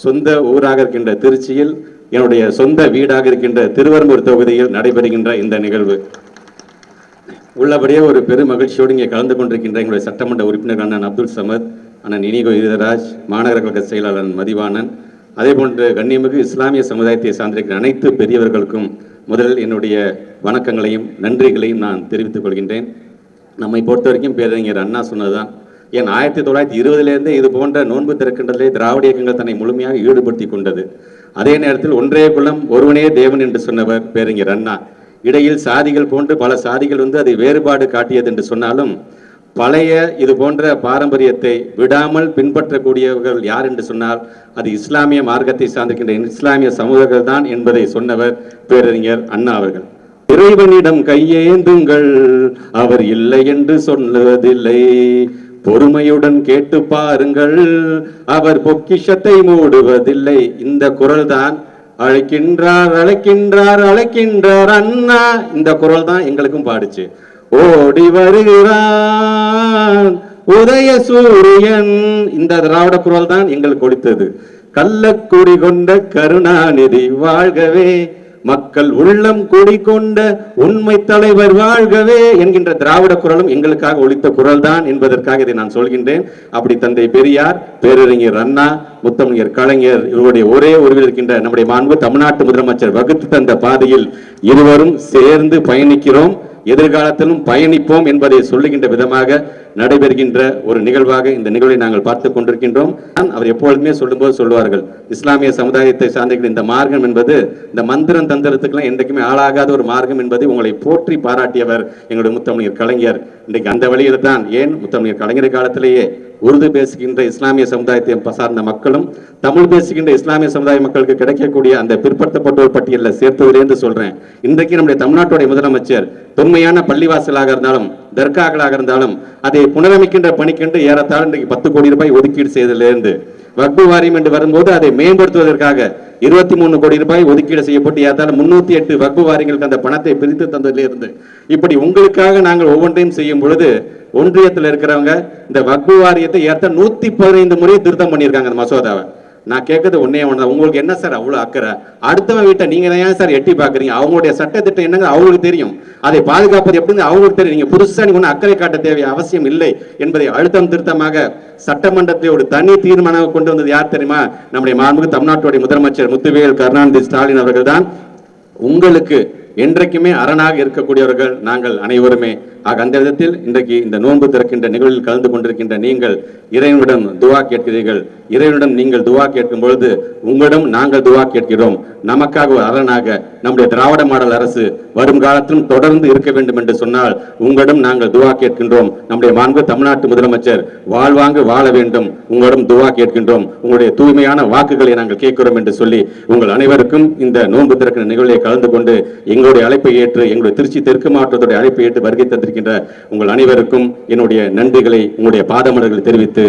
சொந்த ஊராக இருக்கின்ற திருச்சியில், என்னுடைய சொந்த வீடாக இருக்கின்ற திருவெரும்பூர் தொகுதியில் நடைபெறுகின்ற இந்த நிகழ்வு உள்ளபடியே ஒரு பெரும் மகிழ்ச்சியோடு இங்கே கலந்து கொண்டிருக்கின்ற எங்களுடைய சட்டமன்ற உறுப்பினர் அண்ணன் அப்துல் சமத், அண்ணன் இனிகோ இருதராஜ், மாநகர கழக செயலாளர் மதிவாணன், அதே போன்று கண்ணியமிகு இஸ்லாமிய சமுதாயத்தை சார்ந்திருக்கிற அனைத்து பெரியவர்களுக்கும் முதலில் என்னுடைய வணக்கங்களையும் நன்றிகளையும் நான் தெரிவித்துக் கொள்கின்றேன். நம்மை பொறுத்த வரைக்கும் பேரறிஞர் அண்ணா சொன்னதுதான், ஏன் 1920 இது போன்ற நோன்பு திறக்கின்றதிலே திராவிட இயக்கங்கள் தன்னை முழுமையாக ஈடுபடுத்தி கொண்டது. அதே நேரத்தில் ஒன்றே குலம் ஒருவனே தேவன் என்று சொன்னவர் பேரறிஞர் அண்ணா. இடையில் சாதிகள் போன்று பல சாதிகள் அதை வேறுபாடு காட்டியது என்று சொன்னாலும், பழைய இது போன்ற பாரம்பரியத்தை விடாமல் பின்பற்றக்கூடியவர்கள் யார் என்று சொன்னால் அது இஸ்லாமிய மார்க்கத்தை சார்ந்திருக்கின்ற இஸ்லாமிய சமூகங்கள் தான் என்பதை சொன்னவர் பேரறிஞர் அண்ணா அவர்கள். இறைவனிடம் கையேந்துங்கள், அவர் இல்லை என்று சொல்வதில்லை, பொறுமையுடன் கேட்டு பாருங்கள், அவர் பொக்கிஷத்தை மூடுவதில்லை. இந்த குரல் தான் அழைக்கின்றார் அழைக்கின்றார் அழைக்கின்றார் அண்ணா, இந்த குரல் தான் எங்களுக்கும் பாடுச்சு. ஓடி வருகிறான் உதய சூரியன், இந்த திராவிட குரல் தான் எங்களுக்கு ஒலித்தது. கள்ளக்குடி கொண்ட கருணாநிதி வாழ்கவே, மக்கள் உள்ளம் குடிகொண்ட உண்மை தலைவர் வாழ்கவே என்கின்ற திராவிட குரலும் எங்களுக்காக ஒலித்த குரல் தான் என்பதற்காக இதை நான் சொல்கின்றேன். அப்படி தந்தை பெரியார், பேரறிஞர் அண்ணா, முத்தமிழர் கலைஞர் இவருடைய ஒரே உருவில் இருக்கின்ற நம்முடைய மாண்பு தமிழ்நாட்டு முதலமைச்சர் வகுத்து தந்த பாதையில் இருவரும் சேர்ந்து பயணிக்கிறோம், எதிர்காலத்திலும் பயணிப்போம் என்பதை சொல்லுகின்ற விதமாக நடைபெறுகின்ற ஒரு நிகழ்வாக இந்த நிகழ்வை நாங்கள் பார்த்து கொண்டிருக்கின்றோம். அவர் எப்பொழுதுமே சொல்லும்போது சொல்லுவார்கள், இஸ்லாமிய சமுதாயத்தை சார்ந்த இந்த மார்க்கம் என்பது இந்த மந்திரம் தந்திரத்துக்கெல்லாம் என்றைக்குமே ஆளாகாத ஒரு மார்க்கம் என்பதை உங்களை போற்றி பாராட்டியவர் எங்களுடைய முத்தமிழர் கலைஞர். இன்றைக்கு அந்த வழியில தான், ஏன் முத்தமிழர் கலைஞர் காலத்திலேயே உருது பேசுகின்ற இஸ்லாமிய சமுதாயத்தை சார்ந்த மக்களும் தமிழ் பேசுகின்ற இஸ்லாமிய சமுதாய மக்களுக்கு கிடைக்கக்கூடிய அந்த பிற்படுத்தப்பட்டோர் பட்டியலில் சேர்த்ததிலிருந்து சொல்றேன். இன்றைக்கு நம்முடைய தமிழ்நாட்டுடைய முதலமைச்சர் தொன்மையான பள்ளிவாசலாக இருந்தாலும் தர்காக்களாக இருந்தாலும் அதை புனரமைக்கின்ற பணிக்கென்று ஏறத்தாழ இன்றைக்கு 10 கோடி ரூபாய் ஒதுக்கீடு செய்ததிலிருந்து வக்பு வாரியம் என்று வரும்போது அதை மேம்படுத்துவதற்காக 23 கோடி ரூபாய் ஒதுக்கீடு செய்யப்பட்டு ஏறத்தாழ 308 வக்பு வாரியங்களுக்கு அந்த பணத்தை பிரித்து தந்ததிலிருந்து இப்படி உங்களுக்காக நாங்கள் ஒவ்வொன்றையும் செய்யும் பொழுது ஒன்றியத்தில் இருக்கிறவங்க இந்த வக்பு வாரியத்தை ஏற்ற 115 முறை திருத்தம் பண்ணியிருக்காங்க அந்த மசோதாவை. நான் கேட்கறது ஒன்னே ஒன்று, உங்களுக்கு என்ன சார் அவ்வளோ அக்கறை? அடுத்தவன் வீட்டை நீங்க ஏன் சார் எட்டி பாக்குறீங்க? அவங்களுடைய சட்டத்திட்டம் என்னங்க அவங்களுக்கு தெரியும், அதை பாதுகாப்பது எப்படின்னு அவங்களுக்கு தெரியும். நீங்க புதுசா நீங்க ஒன்றும் அக்கறை காட்ட தேவை அவசியம் இல்லை என்பதை அழுத்தம் திருத்தமாக சட்டமன்றத்தில் ஒரு தனி தீர்மானம் கொண்டு வந்தது யார் தெரியுமா? நம்முடைய மாண்புமிகு தமிழ்நாட்டுடைய முதலமைச்சர் முத்துவேல் கருணாநிதி ஸ்டாலின் அவர்கள் தான். உங்களுக்கு என்றைக்குமே அரணாக இருக்கக்கூடியவர்கள் நாங்கள் அனைவருமே. அந்த விதத்தில் இன்றைக்கு இந்த நோன்பு திறக்கின்ற நிகழ்வில் கலந்து கொண்டிருக்கின்ற நீங்கள் இறைவனிடம் துவா கேட்கிறீர்கள். இறைவனிடம் நீங்கள் துவா கேட்கும் பொழுது உங்களிடம் நாங்கள் துவா கேட்கிறோம். நமக்காக ஒரு அரணாக நம்முடைய திராவிட மாடல் அரசு வரும் காலத்திலும் தொடர்ந்து இருக்க வேண்டும் என்று சொன்னால் உங்களிடம் நாங்கள் துவா கேட்கின்றோம். நம்முடைய மாண்பு தமிழ்நாட்டு முதலமைச்சர் வாழ்வாங்கு வாழ வேண்டும், உங்களிடம் துவா கேட்கின்றோம். உங்களுடைய தூய்மையான வாக்குகளை நாங்கள் கேட்கிறோம் என்று சொல்லி உங்கள் அனைவருக்கும் இந்த நோன்பு திறக்கின்ற நிகழ்வை கலந்து கொண்டு எங்களுடைய அழைப்பை ஏற்று எங்களுடைய திருச்சி தெற்கு மாவட்டத்துடைய அழைப்பை ஏற்று வருகை தந்திருக்கின்ற உங்கள் அனைவருக்கும் என்னுடைய நன்றிகளை உங்களுடைய பாதமலர்களை தெரிவித்து